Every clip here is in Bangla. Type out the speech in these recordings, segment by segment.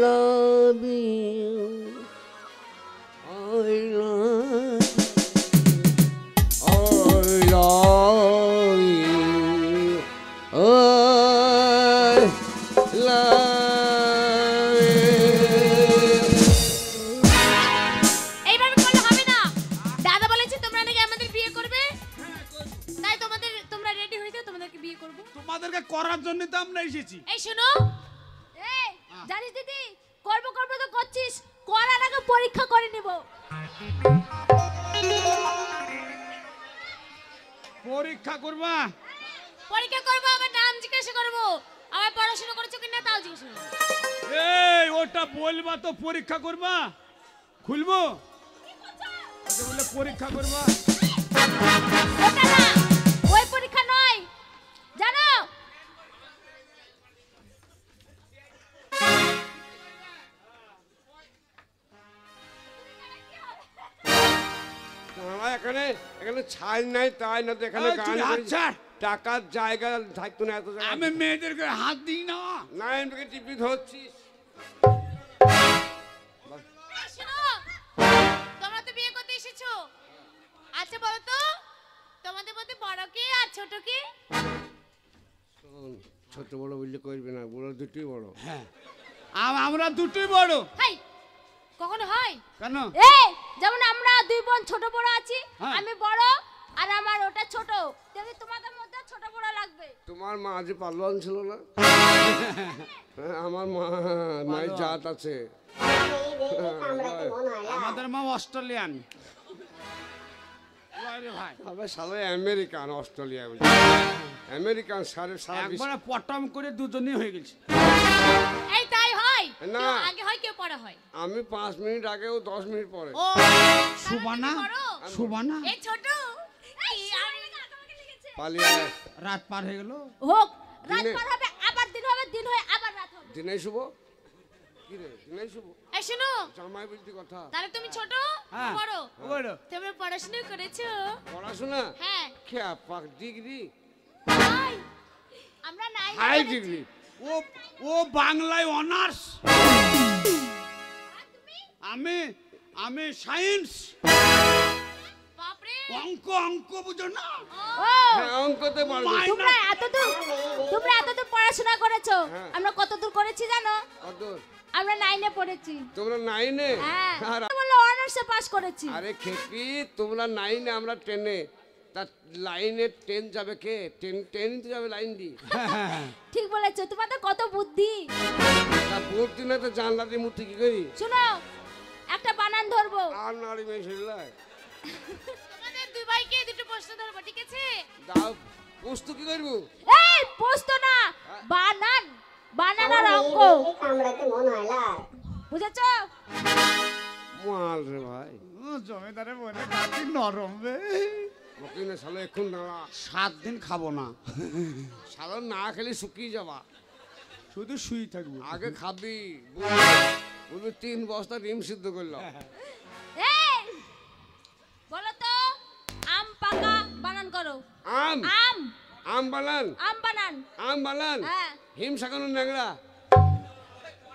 love you. I love you. I love you. এইভাবে করলে হবে না। দাদা বলেছে তোমরা নাকি আমাদের বিয়ে করবে, তাই তোমরা রেডি হয়ে যাও, তোমাদেরকে বিয়ে করব। তোমাদেরকে করার জন্য তো আমরা এসেছি। এই শোনো, এই জানিস দিদি, করব তো করছিস, করার আগে পরীক্ষা করে নিব। পরীক্ষা করবা? পরীক্ষা করব, আমার নাম জিজ্ঞাসা করব, আমার পড়াশোনা করেছো কিনা তাও জিজ্ঞাসা করব। এই ওটা বলবা তো পরীক্ষা করবা? খুলবো? আচ্ছা বলে পরীক্ষা করবা? ওটা না, ওই পরীক্ষা নয়, জানো? এখানে এখানে ছাই নাই, তাই না তো এখানে গান টাকার জায়গা থাকতো না এত জায়গা। আমি মেয়েদেরকে হাত দিই না। না এমনি টিপি ধরছিস। শোনো, তোমরা তো বিয়ে করতে এসেছো। আচ্ছা বলো তো, তোমাদের মধ্যে বড় কে আর ছোট কে? ছোট বড় বললে করবে না, বড় দুটোই বড়। হ্যাঁ আমরা দুটোই বড়। হাই, কখনো হয়? কেন? এই যেমন আমরা দুই বোন ছোট বড় আছি, হ্যাঁ। আমি বড় আর আমার ওটা ছোট, তেমনি তোমাদের মধ্যে ছোট বড় লাগবে। তোমার মা যে পালোয়ান ছিল না? আমার মায়ের জাত আছে। আমাদের মা অস্ট্রেলিয়ান। ভাই আবার সালে আমেরিকান, অস্ট্রেলিয়া আমেরিকান সারা একবারে পটাম করে দুজনেই হয়ে গেছে। এই তাই হয় না। কেউ আগে হয় কেউ পরে হয়। আমি 5 মিনিট আগে, ও 10 মিনিট পরে। ও সুবানা, সুবানা এই ছোট এই আমি তোমাকে লিখেছে। পালিয়ে আয়। রাত পার হয়ে গেল। হোক, রাত দিনে- পার হবে, আবার দিন হবে, দিন হয়ে আবার রাত হবে। দিনে শুভ কি রে? দিনে শুভ এই শোনো, জামাই বলতে কথা। তাহলে তুমি ছোট হ্যাঁ। বড়, বড়। তোমরা পড়াশোনা করেছো? পড়াশোনা হ্যাঁ। খেয়া পাক ডিগ্রি, হাই, আমরা নাই হাই ডিগ্রি। ও বাংলায় অনার্স। আমি সায়েন্স। বাপরে, অঙ্ক বুঝো না? ও হ্যাঁ, অঙ্কতে পারবো। তোমরা এতদূর পড়াশোনা করেছো, হ্যাঁ। আমরা কতদূর করেছি জানো? কত? আমরা 9 এ পড়েছি। তোমরা 9 এ? হ্যাঁ, আর বললো অনার্সে পাস করেছি। আরে খেপি, তোমরা 9 এ, আমরা 10 এ। তা লাইনে 10 যাবে কে? 10 তো যাবে লাইন দি। ঠিক বলেছো, তোমাদের কত বুদ্ধি। তা বুদ্ধি না তো জানলা দিয়ে মুতি কি করি? শুনো, একটা বানান ধরবো, আর নাড়ি মেশিলাই তোমাদের দুই ভাইকে দুটো প্রশ্ন ধরবো, ঠিক আছে? দাও। পুস্তু কি করবো? এই প্রশ্ন না, বানান, বানানার অঙ্ক। বুঝেছো? মাল রে ভাই, জমিদারে বলে কাকি নরম রে। ওকে না শালা এখন দাঁড়া। 7 দিন খাবো না, শালা না খেলে শুকিয়ে যাবা। শুধু শুই থাকবো। আগে খাবি, বলবি 3 বস্তা ডিম সিদ্ধ করলো। এই বলো তো, আম পাকা বানান করো। আম আম, আম বানান, আম বানান। আম বানান। হ্যাঁ, হিম শাকানো ন্যাংরা।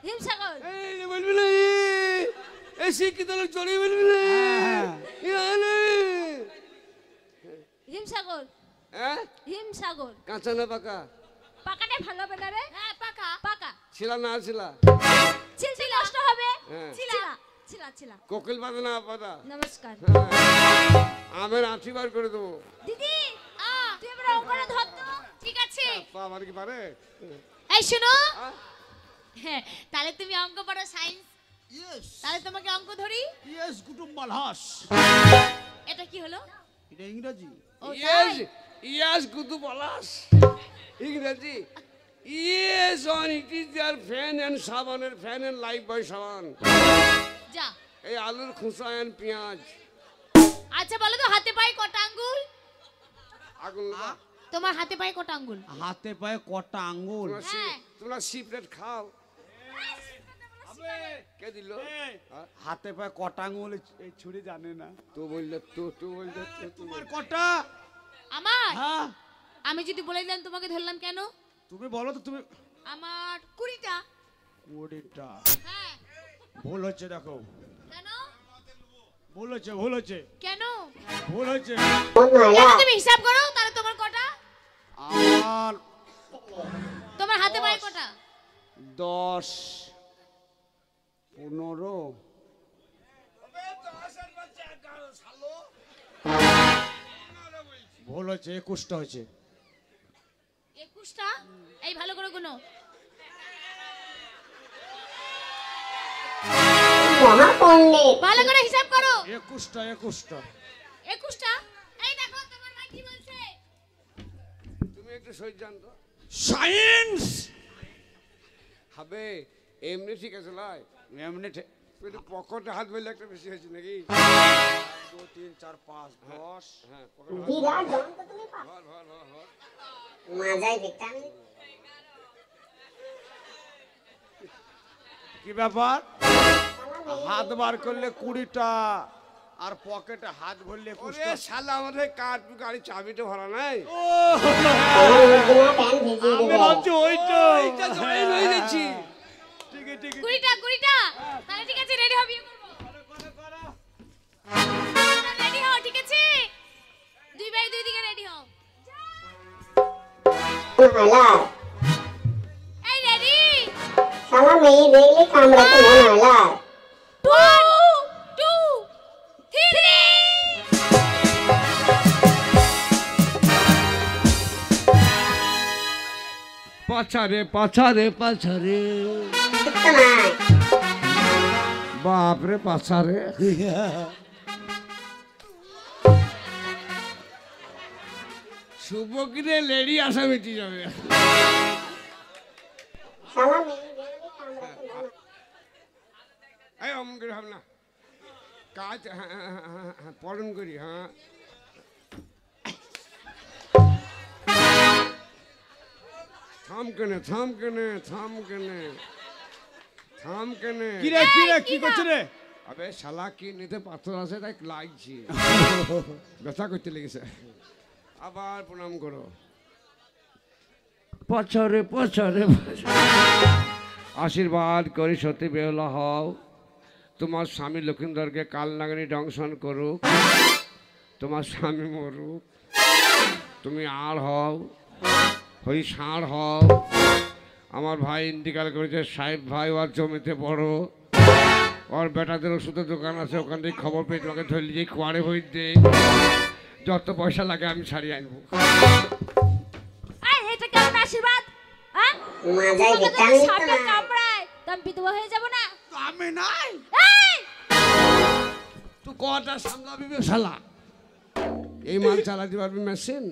হিমসাগর। এই বলবি না, এই শিক্ষিত লোক চড়িয়ে বলবি না। হিমসাগর, হ্যাঁ, হিমসাগর। কাঁচা না পাকা? পাকাটা ভালো হবে না রে? হ্যাঁ, পাকা পাকা। ছিলা না ছিলা? ছিলছি নষ্ট হবে। হ্যাঁ। ছিলা ছিলা ছিলা। কোকিল পাতা না পাতা? নমস্কার আমের আঁঠি বার করে দেবো। দিদি, তুই এবার অঙ্কটা ধর তো। ঠিক আছে। আমার কি পারে? এই শোনো, হ্যাঁ? হ্যাঁ, তাহলে তুমি অঙ্ক পড়ো, সায়েন্স, ইয়েস তাহলে তোমাকে অঙ্ক ধরি। ইয়েস কুটুম মালহাস। এটা কি হলো? এটা ইংরেজি। ও ইয়েস, তাই? ইয়েস কুতু পলাশ। ইংরেজি। Yes on it is there fan and সাবানের ফ্যান এন্ড লাইফ বয় সাবান। যা। এই আলুর খোসা এন্ড পেঁয়াজ। আচ্ছা বলো তো, হাতে পায়ে কটা আঙ্গুল? আগুন লাগা। তোমার হাতে পায়ে কটা আঙ্গুল? হাতে পায়ে কটা আঙ্গুল? হ্যাঁ। তোমরা সিপ্রেট খাও। কে দিল? হাতে পায়ে কটা আঙ্গুল এই ছুরি জানে না। তো বললে তো বললে তোমার কটা? আমার? হ্যাঁ, আমি যদি বলে দিলাম তোমাকে ধরলাম কেন? তুমি বলো তো। তুমি আমার 20টা। 20টা হ্যাঁ ভুল হচ্ছে, দেখো কেন ভুল হচ্ছে, ভুল হচ্ছে, কেন ভুল হচ্ছে। কেন তুমি হিসাব করো তাহলে তোমার কটা, আমার তোমার হাতে পায়ে কটা? 10 15 ভুল হচ্ছে, 21টা হচ্ছে। 21টা? এই ভালো করে গুনো। ভালো করে হিসাব করো। 21টা 21টা 21টা? এই দেখো তোমার মা কি বলছে। তুমি একটু সহ্য জান তো সায়েন্স হবে এমনি ঠিক আছে লাই এমনি কিন্তু পকেটে হাত বললে একটা বেশি হয়েছে নাকি 2 3 4 5 10 হ্যাঁ পকেটে বিরাট দম তো তুমি পাও ধর ধর ধর ধর মাজাই ভিটামিন কি ব্যাপার? হাত বার করলে 20টা আর পকেটে হাত ভরলে ওরে 21টা। শালা আমাদের কার গাড়ি চাবিটা ভরা নাই তোমার প্যান ভিজিয়ে আমি দেবে ভাবছি ওইটা এইটা জয় লই যাচ্ছি ঠিক আছে, ঠিক আছে। 20টা তাহলে ঠিক আছে রেডি হও বিয়ে করব। রেডি হও ঠিক আছে, দুই ভাই দুই দিকে রেডি হও। হালা এই রেডি শালা মেয়ে দেখলে কামড়াতে মন হালা 1 2 3 পাছারে পাছারে পাছারে ঠিক না বাপরে পাছারে শুভকিরে লেডি আসা মিটি যাবে শালা মেয়ে দেখলে কামড়াতে মন এই অমন করে ভাব না কাজ হ্যাঁ হ্যাঁ, হ্যাঁ, হ্যাঁ, পড়ন করি হ্যাঁ থাম কেনে থাম কেনে থাম কেনে থাম কেনে কি রে কি রে কি করছ রে? আবে শালা কি নিতে পাথর আছে তাই লাগছি ব্যথা করতে লেগেছে আবার প্রণাম করো পছরে পছরে আশীর্বাদ করি সত্যি বেহলা হও তোমার স্বামী লক্ষিন্দরকে কাল নাগানি দংশন করুক তোমার স্বামী মরুক তুমি আর হও হই ষাঁড় হও আমার ভাই ইন্তিকাল করেছে সাহেব ভাই ওর জমিতে বড় ওর বেটাদের ওষুধের দোকান আছে ওখান থেকে খবর পেয়ে তোমাকে ধরলি যে কোয়ারে বই দে যত পয়সা লাগে আমি ছাড়িয়ে আনবো এই এটা কেমন আশীর্বাদ? হ্যাঁ মাজাই ভিটামিন তো সাপে না কামড়ায় তো আমি বিধবা হয়ে যাব না? আমি নাই এই তুই কটা সামলাবি বে শালা এই মাল চালাতে পারবি মেশিন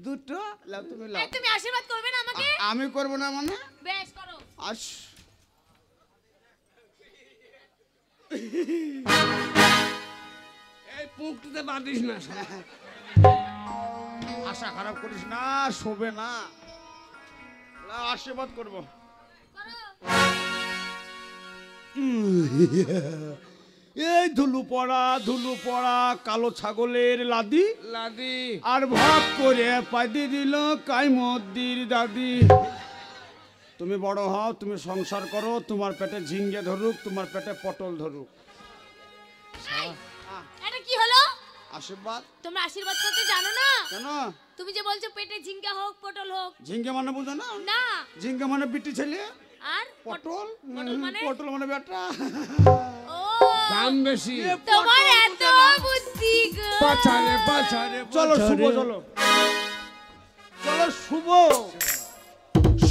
দুটো লাও তুমি এই, লাও। তুমি আশীর্বাদ করবে না আমাকে? আমি করব না মানে বেশ করো। আস এই পুঁকটিতে বাঁধিস না শালা। আশা খারাপ করিস না, শোবে না। লাও, আশীর্বাদ করব। করো। এই ধুলু পড়া কালো ছাগলের লাদি লাদি আর ভাগ করে পাইতে দিল কাইমদ্দির দাদি। তুমি বড় হও, তুমি সংসার করো, তোমার পেটে ঝিঙ্গে ধরুক, তোমার পেটে পটল ধরুক। এই, এটা কি হলো? আশীর্বাদ তোমরা আশীর্বাদ করতে জানো না? কেন? তুমি যে বলছো পেটে ঝিঙ্গা হোক পটল হোক। ঝিঙ্গে মানে বুঝো না? না ঝিঙ্গে মানে বিটি ছেলে, আর পটল পটল মানে? পটল মানে বেটা। ও দাম বেশি তোমার এত বুদ্ধি গো। পাছারে পাছারে চলো শুভ, চলো চলো শুভ,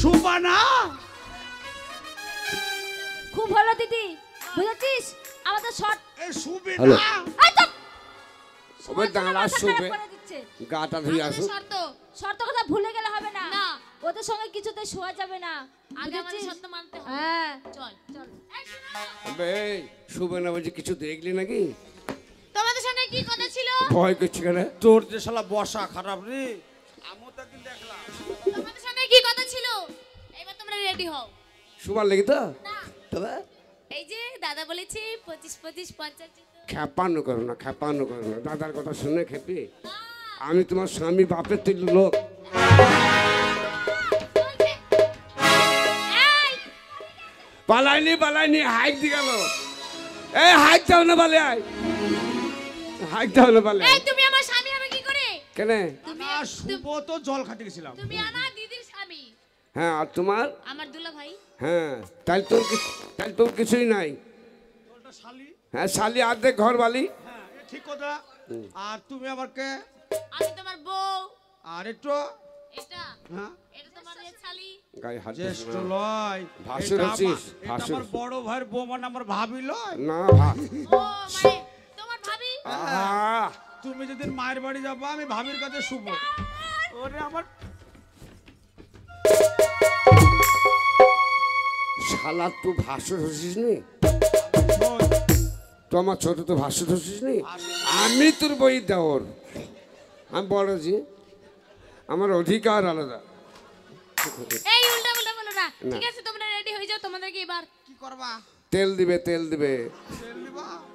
শুভানা। খুব ভালো দিদি, বুঝেছিস? আমাদের শর্ট এই শুবে হ্যালো। না। এই তো ওবে দাঁড়া শুবে করে দিচ্ছে। গাটা ধুই আমাদের আসুক শর্ত কথা ভুলে গেলে হবে না। না, ওদের সঙ্গে কিছুতে শোয়া যাবে না। আগে আমাদের বুঝেছিস? শর্ত মানতে হবে। হ্যাঁ চল চল। এই শোনো, আবে শুবে না বলছি কিছু দেখলি নাকি তোমাদের সঙ্গে কি কথা ছিল? ভয় করছি কেন তোর যে শালা বসা খারাপ রে, আমি তো কি দেখলাম। তোমাদের সঙ্গে কি কথা ছিল? এবার তোমরা রেডি হও। শুবার লেগে তো না, তবে এই যে দাদা বলেছে 25 25 50 জিতো। খ্যাপানো করো না খ্যাপানো করো না দাদার কথা শুনে খেপি আমি তোমার স্বামী বাপের তুই লোক বলছে, এই পালাইনি হাইক দি গেল। এই হাইক দাও না বলে আয়, হাইক দাও না বলে। এই তুমি আমার স্বামী হবে কি করে? কেন? তুমি না শুভ তো জল খাতে গেছিলাম। তুমি আমার দিদির স্বামী। হ্যাঁ, আর তোমার? আমার দুলা ভাই। হ্যাঁ, তাই তোর কিছুই নাই। জলটা শালি। হ্যাঁ, শালি অর্ধেক ঘর বালি। হ্যাঁ, এ ঠিক কথা। আর তুমি আমার কে? আমি তোমার বউ। আর একটু এটা হ্যাঁ এটা তোমার শালি। গায়ে হাত দিস জ্যেষ্ঠ না। লয়। ভাসুর এটা আছিস, এটা ভাসুর। আমার বড় ভাইয়ের বউ মানে আমার ভাবি লয়। না ও মানে তোমার ভাবি? আহ, তুমি যেদিন মায়ের বাড়ি যাবা আমি ভাবির কাছে শুভ। ওরে আমার শালা তুই ভাসুর হচ্ছিস নি? শোন, তো আমার ছোট তো ভাসুর হচ্ছিস নি? আমি তোর বই দেওর, আমি বড় জি, আমার অধিকার আলাদা। এই উল্টা উল্টা বলো না। ঠিক আছে তোমরা রেডি হয়ে যাও, তোমাদেরকে এবার কি করবা? তেল দিবে তেল দিবা?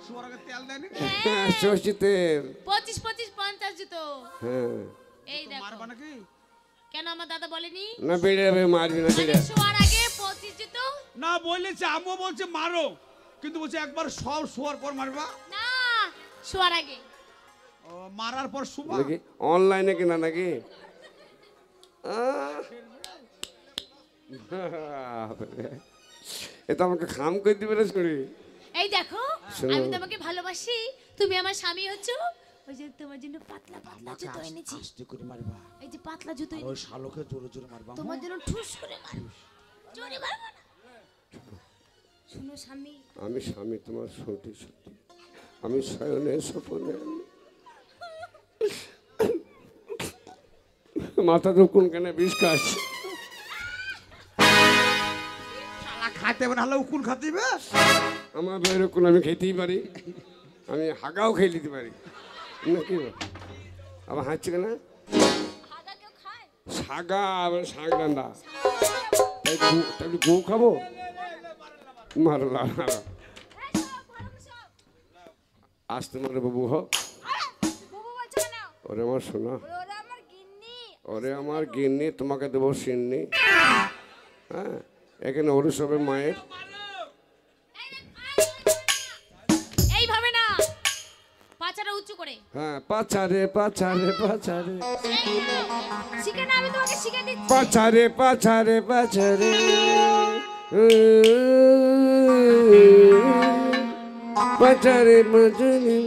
শুয়ার আগে তেল দেয়নি? হ্যাঁ, সর্ষে তেল। 25 25 50 জুতো। হ্যাঁ, এই দেখো। মারবা নাকি? কেন আমার দাদা বলেনি? না বেড়ে যাবে, মারবি না বেড়ে। মানে শোয়ার আগে 25 জুতো? না বলেছে, আম্মু বলছে মারো, কিন্তু বলছে একবার সব শোয়ার পর মারবা। না, শোয়ার আগে। ও, মারার পর শুবা। নাকি অনলাইনে কিনা নাকি? এ তো আমাকে খাম করে দিবে রে ছড়ি। এই দেখো, শোনো। আমি তোমাকে ভালোবাসি, তুমি আমার স্বামী হচ্ছো। ওই যে তোমার জন্য পাতলা পাতলা জুতো এনেছি। আস্তে করে মারবা। এই যে পাতলা জুতো ওই এনেছি, শালোকে জোরে জোরে মারবা। তোমার জন্য ঠুস করে মারবো। জোরে মারবো না। শোনো স্বামী, আমি স্বামী তোমার সত্যি সত্যি, আমি শয়নে স্বপনে মাথা তো কোন কেন বিষ খাস। শালা খাইতে হবে না হলে উকুন খাতে দিবে। আমার বইয়ের কোন আমি খেতেই পারি, আমি হাগাও খেয়ে নিতে পারি নাকি? আবার হাঁচছে কেন? হাগা কেউ খায়? শাগা আবার শাক রান্না, তাই গু খাবো? মারলা আসতে মারে বাবু হোক। বুবু বলছো না? ওরে আমার শোনা, ওরা আমার গিন্নি। ওরে আমার গিন্নি, তোমাকে দেবো সিন্নি। হ্যাঁ, এখানে ওর সবে মায়ের। এইভাবে না, পাছাটা উঁচু করে। হ্যাঁ, পাচারে পাচারে পাচারে শিখে না, আমি তোমাকে শিখে দিচ্ছি। পাচারে পাচারে পাচারে পাচারে পাচারে।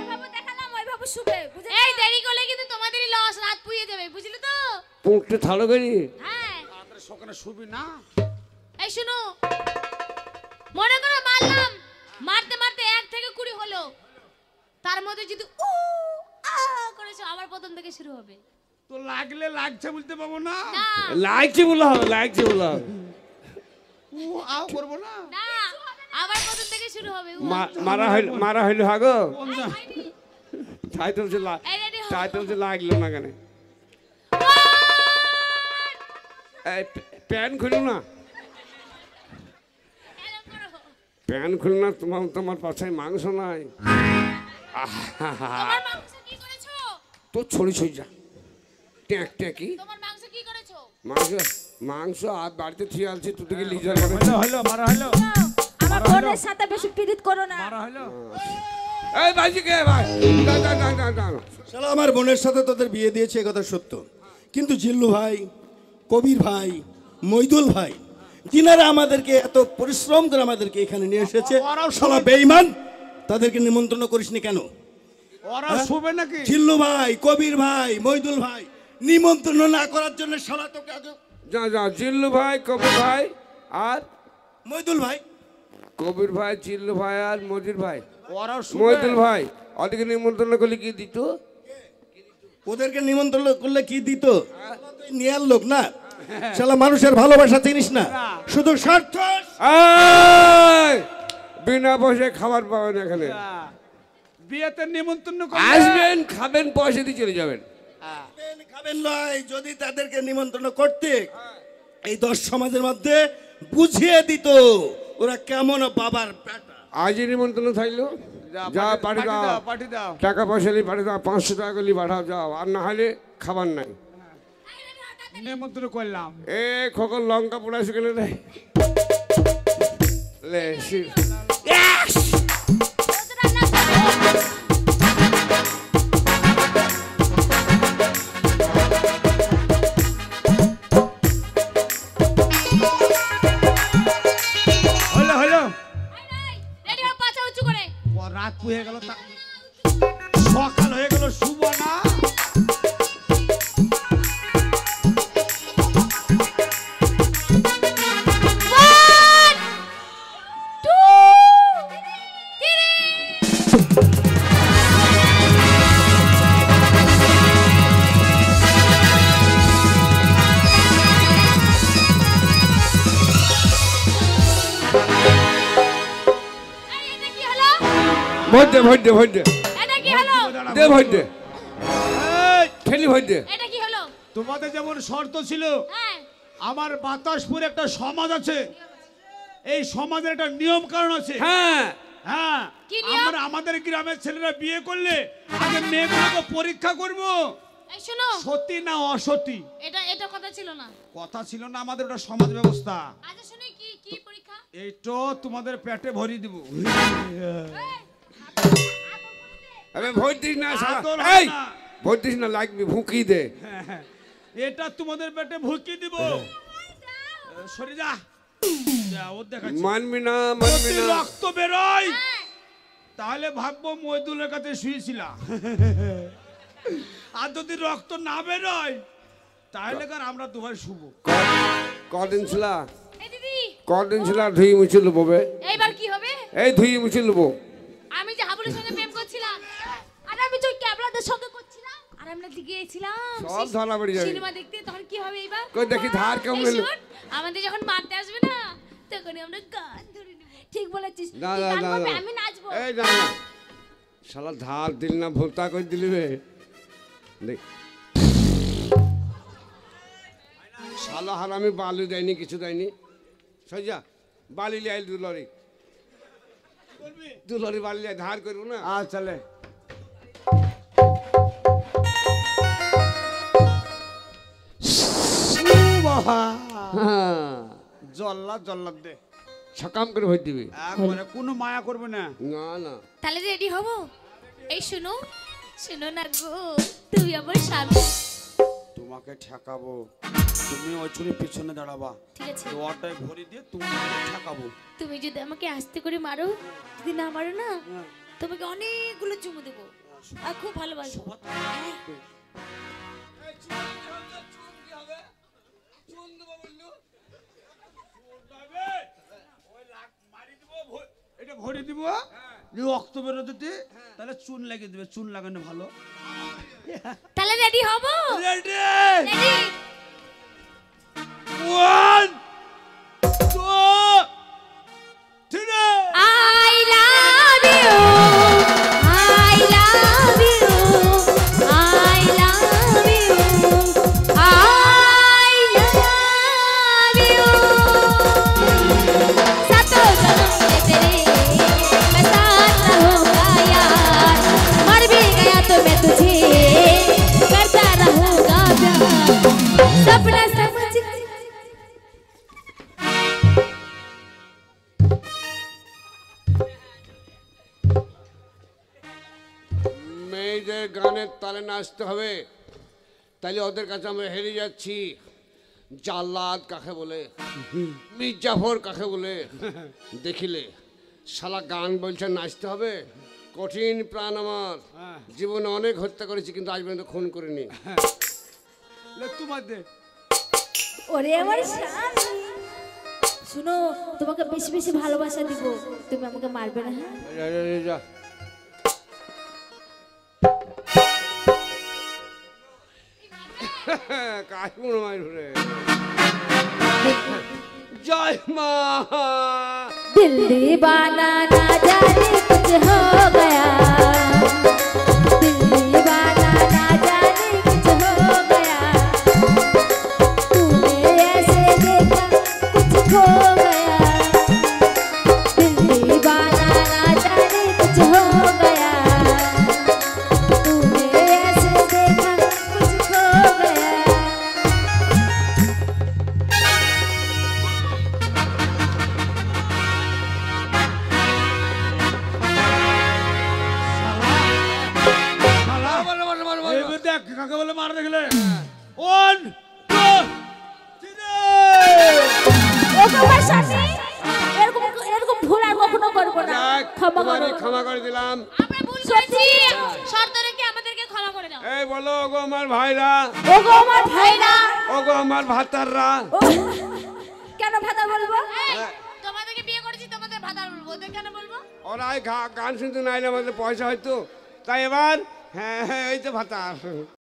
বাবু দেখালাম, ওই বাবু শুবে। এই দেরি করলে কিন্তু তোমাদেরই লস, রাত পুড়িয়ে যাবে, বুঝলে তো? পুঁকটে থালো করি। হ্যাঁ, তাড়াতাড়ি সকালে শুবি না। এই শুনো, মনে করো মারলাম, মারতে মারতে 1 থেকে 20 হলো, তার মধ্যে যদি উ আ করেছো, আবার প্রথম থেকে শুরু হবে। তো লাগলে লাগছে বলতে পাবো না। না লাগছে বলা হবে, লাগছে বলা হবে। ও আও করবো না। না, আবার প্রথম থেকে শুরু হবে। মারা হইল হাগো। কোন যা? তাই তো হচ্ছে এই ready হও। তাই তো হচ্ছে লাগলো না কেন? এই প্যান্ট খুলো না, এরম করো। প্যান্ট খুলো না, তোমার পাছায় মাংস নাই। তোমার মাংস কি করেছো? তো ছড়ি ছড়ি যা, ট্যাঁক ট্যাঁকি তোমার মাংস কি করেছো? মাংস। মাংস আর বাড়িতে ঠিক আছে, তুই থেকে লিজার করে। হলো হলো মারা হলো। আমার বোনের সাথে বেশি পীড়িত করো না। মারা হলো। এই বাজি কে ভাই, না না না না না। শালা আমার বোনের সাথে তোদের বিয়ে দিয়েছে, এ কথা সত্য, কিন্তু জিল্লু ভাই, কবির ভাই, মইদুল ভাই, যিনারা আমাদেরকে এত পরিশ্রম করে আমাদেরকে এখানে নিয়ে এসেছে, ওরাও শালা বেঈমান, তাদেরকে নিমন্ত্রণ করিসনি কেন? ওরা হ্যাঁ? শুবে নাকি? জিল্লু ভাই, কবির ভাই, মইদুল ভাই নিমন্ত্রণ না করার জন্য শালা তোকে আগে যা যা, জিল্লু ভাই, কবির ভাই আর মইদুল ভাই, কবির ভাই, জিল্লু ভাই আর মজির ভাই, ওরাও শুবে। মহিদুল ভাই, ওদেরকে নিমন্ত্রণ করলে কি দিত? ওদেরকে নিমন্ত্রণ করলে কি দিত? তুই নিয়ার লোক না, শালা মানুষের ভালোবাসা চিনিস না, শুধু স্বার্থ। এই, বিনা পয়সায় খাবার পাবেন এখানে। হ্যাঁ। বিয়েতে নিমন্ত্রণ করলে আসবেন, খাবেন, পয়সা দিয়ে চলে যাবেন। খাবেন নয়, যদি তাদেরকে নিমন্ত্রণ করতে এই 10 সমাজের মধ্যে বুঝিয়ে দিত ওরা কেমন বাবার বেটা। আজই নিমন্ত্রণ থাকলো, যা পাঠিয়ে দাও, পাঠিয়ে দাও। টাকা পয়সা নিয়ে পাঠিয়ে দাও, 500 টাকা করলে পাঠাও, যাও, আর না হলে খাবার নাই। এই ready হও, নেমন্ত্রণ করলাম। এ খোকন লঙ্কা পোড়াইছে কেন রে? লে শিব। ও তো রান্না করবে। হলো হলো। রেডি হও, পাছা উঁচু করে। রাত হয়ে গেল, সকাল হয়ে গেল, শুভ না। One, two, three. এই, এটা কি হলো? ভোট দে ভোট দে ভোট দে এটা কি হলো? দে ভোট দে এই, খেলি ভোট দে। এটা কি হলো? তোমাদের যেমন শর্ত ছিল, হ্যাঁ, আমার বাতাসপুরে একটা সমাজ আছে। এই সমাজের একটা নিয়ম কারণ আছে। হ্যাঁ হ্যাঁ, কি নিয়ম? আমাদের গ্রামের ছেলেরা বিয়ে করলে আগে মেয়েগুলোকে পরীক্ষা করব, এই শোনো, সতী না অসতী। এটা কথা ছিল না। কথা ছিল না, আমাদের ওটা সমাজ ব্যবস্থা। আচ্ছা শুনি, কি কি পরীক্ষা? এইটো তোমাদের পেটে ভরি দিব। আরে ভোট দিস না শালা। আদর এই হয় না। ভোট দিস না, লাগবি ভুঁকি দে। এটা তোমাদের পেটে ভুকি দিব। সরে যা, যা, ও দেখাচ্ছি। মানবি না মানবি যদি না। রক্ত বেরোয় তাহলে ভাববো মইদুলের কাছে শুয়েছিলাম। আর যদি রক্ত না বেরোয় তাহলে কার আমরা দুবার শুভ। কদিন ছিল এই দিদি, কদিন ছিল ধুই মুছে লবো বে। এইবার কি হবে? এই ধুই মুছে লবো। আমি যে হাবুলের সঙ্গে প্রেম করছিলাম, আর আমি তো ক্যাবলাদের সঙ্গে করছিলাম, আর আমরা গিয়েছিলাম সব ধরা পড়ে যাবে। সিনেমা দেখতে। তখন কি হবে এইবার? কই দেখি ধার কেমন এই এলো। শোন, আমাদের যখন মারতে আসবে না, তখন আমরা গান ধরে নেব। ঠিক বলেছিস, না তুই না গান না করবি, না। আমি নাচবো। এই না না শালা ধার দিল না, ভোতা কই দিলি বে। দেখ শালা হারামি বালু দেয়নি, কিছু দেয়নি। সইজা বালি লিয়ে আইল, দু লরি বালি লিয়ে ধার করবো না। চলে হ্যাঁ জল্লাদ জল্লাদ দে, সকাম করে ভোট দিবি। একবারে কোনো মায়া করবে না। না না তাহলে রেডি হব। এই শোনো, শোনো না গো, তুমি আমার স্বামী। তোমাকে ঠেকাবো, তুমি ওই চুরির পিছনে দাঁড়াবা, ঠিক আছে? দোয়ারটায় ভরি দিয়ে তোমাকে ঠেকাবো। তুমি যদি আমাকে আস্তে করে মারো, যদি না মারো না, তোমাকে অনেকগুলো চুমু দেবো আর খুব ভালোবাসবো। এটা ভরি দিব, রক্ত বেরোতে তাহলে চুন লাগিয়ে দিবে, চুন লাগানো ভালো। তাহলে রেডি হব। Ready, ready. 1 2 3 I love you. I love you. I love you. I love you. सातों जन्म में तेरे मैं साथ रहूंगा यार, मर भी गया तो मैं तुझे करता रहूंगा प्यार, सपना समझ মেয়েদের গানের তালে নাচতে হবে, তাইলে ওদের কাছে আমরা হেরে যাচ্ছি। জাল্লাদ কাকে বলে, মির্জাফর কাকে বলে দেখিলে শালা গান বলছে নাচতে হবে। কঠিন প্রাণ আমার, জীবনে অনেক হত্যা করেছি কিন্তু আজ পর্যন্ত খুন করিনি। তোমার দে। ওরে আমার স্বামী, শুনো, তোমাকে বেশি বেশি ভালোবাসা দিব, তুমি আমাকে মারবে না, হ্যাঁ? যা, যা, যা, যা। কাশ্মীর মাই ধরে জয় মা। दिल दीवाना ना जाने कुछ हो गया, दिल दीवाना ना जाने कुछ हो गया, तूने ऐसे देखा कुछ खो गया, दिल दीवाना ना जाने कुछ हो गया, तूने ऐसे देखा कुछ खो गया। এবার দেখ কাকে বলে মারা দেখলে 1 2 ও আমার স্বামী এরকম এরকম ভুল আর কখনো করব না যাক, ক্ষমা তোমারে করো ক্ষমা করে দিলাম। আমরা ভুল করেছি শর্ত রেখে আমাদেরকে ক্ষমা করে দাও এই বলো ওগো আমার ভাইরা, ও গো আমার ভাইরা ওগো আমার ভাতাররা, ও, কেন ভাতা বলবো এই, তোমাদেরকে বিয়ে করেছি তোমাদের ভাতার বলবো ওদের কেন বলবো ওরা এই গান শুনতে না এলে আমাদের পয়সা হয়তো, তাই এবার হ্যাঁ হ্যাঁ এই তো ভাতা।